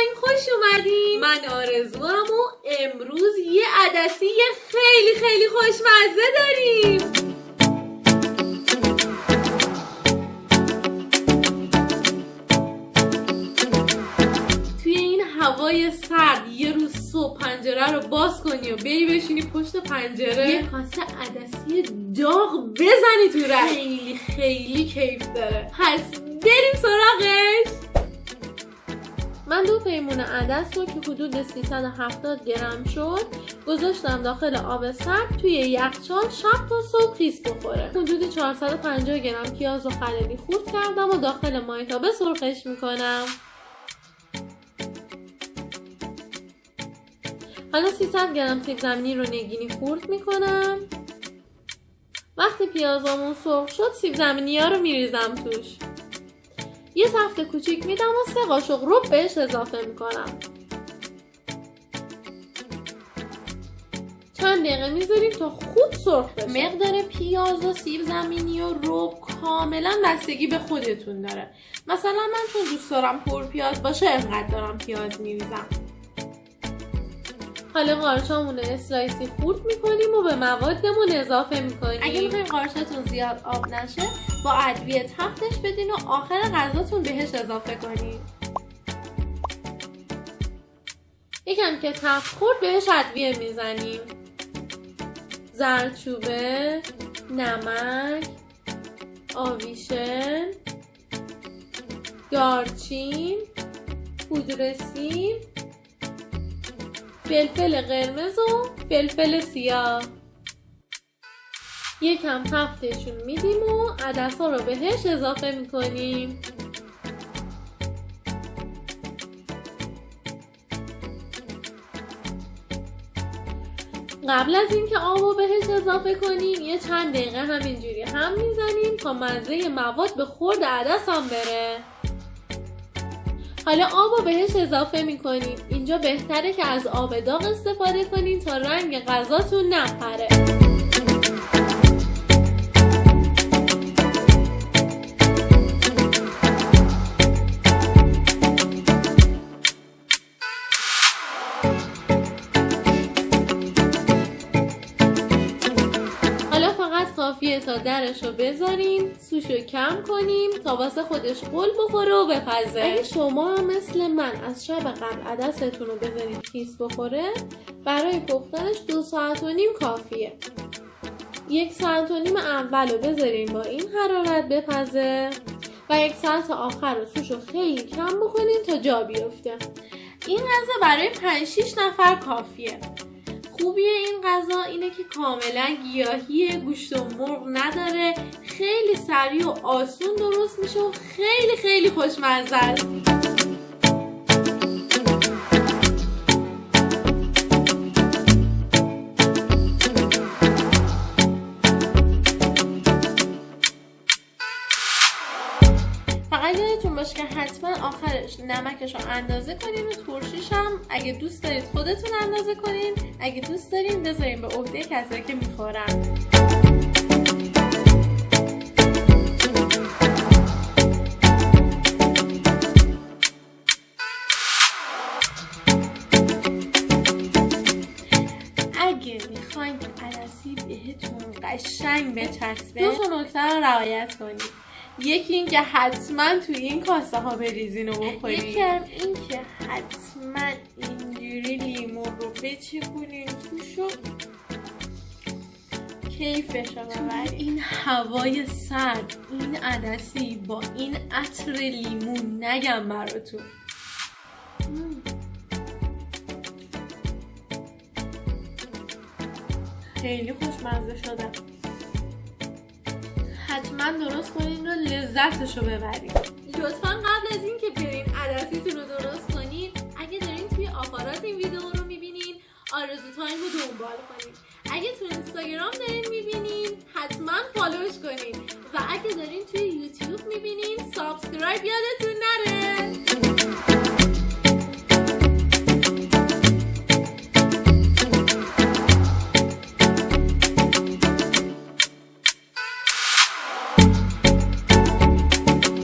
فلاین خوش اومدین. من آرزوام و امروز یه عدسی خیلی خیلی خوشمزه داریم. توی این هوای سرد یه روز صبح پنجره رو باز کنی و بری بشینی پشت پنجره، یه کاسه عدسی داغ بزنی تو رگ، خیلی خیلی کیف داره. پس بریم سراغش. من 2 پیمونه عدس رو که حدود 370 گرم شد گذاشتم داخل آب سرد توی یخچال شب تا صبح خیس بخوره. حدود 450 گرم پیاز و خردلی خورد کردم و داخل مایتابه سرخش میکنم. حالا 300 گرم سیب زمینی رو نگینی خورد میکنم. وقتی پیازامون سرخ شد سیب زمینی ها رو میریزم توش. یه تفت کوچیک میدم و 3 قاشق رب بهش اضافه میکنم. چند دقیقه میذاریم تا خوب سرخ بشه. مقدار پیاز و سیب زمینی و رب کاملا بستگی به خودتون داره. مثلا من چون دوست دارم پر پیاز باشه انقدر دارم پیاز میریزم. حالا قارچامون رو اسلایسی خورد میکنیم و به موادمون اضافه میکنیم. اگه میخواین قارچاتون زیاد آب نشه با ادویه تفتش بدین و آخر غذاتون بهش اضافه کنین. یکم که تفت خورد بهش ادویه میزنیم. زردچوبه، نمک، آویشن، دارچین، پودر سیب، فلفل قرمز و فلفل سیاه. یکم تفتشون میدیم و عدس‌ها رو بهش اضافه میکنیم. قبل از اینکه آبو بهش اضافه کنیم یه چند دقیقه همینجوری هم میزنیم تا مزه مواد به خورد عدس هم بره. حالا آب رو بهش اضافه میکنیم. اینجا بهتره که از آب داغ استفاده کنین تا رنگ غذاتون نپره. کافیه تا درش رو بذاریم، سوشو کم کنیم تا واسه خودش غل بخوره و بپزه. اگه شما هم مثل من از شب قبل عدستون رو بذارید خیس بخوره، برای پختنش 2.5 ساعت کافیه. 1.5 ساعت اول رو بذاریم با این حرارت بپزه و 1 ساعت آخر رو سوشو خیلی کم بکنین تا جا بیفته. این غذا برای 5-6 نفر کافیه. خوبی این غذا اینه که کاملا گیاهیه، گوشت و مرغ نداره، خیلی سریع و آسون درست میشه و خیلی خیلی خوشمزه است. فقط یادتون باشه که حتما آخرش نمکش رو اندازه کنین و ترشیش هم اگه دوست دارید خودتون اندازه کنین، اگه دوست دارین بذارین به عهده کسایی که میخورن. اگه میخواین که عدسی بهتون قشنگ بچسبه 2 تا نکته رو رعایت کنید. یکی این که حتما توی این کاسه ها بریزین و بخورین. یکی هم این که حتما اینجوری لیمون رو بچکونین توشو کیفش رو ببرین. این هوای سرد این عدسی با این عطر لیمون نگم براتون. خیلی خوشمزه شده. حتما درست کنین و لذتشو ببرین. لطفا قبل از این که برین عدسیتون رو درست کنین، اگه دارین توی آپارات این ویدیو رو میبینین آرزو تایم رو دنبال کنین. اگه تو اینستاگرام دارین میبینین حتما فالوش کنین و اگه دارین توی یوتیوب میبینین سابسکرایب یادتون نره.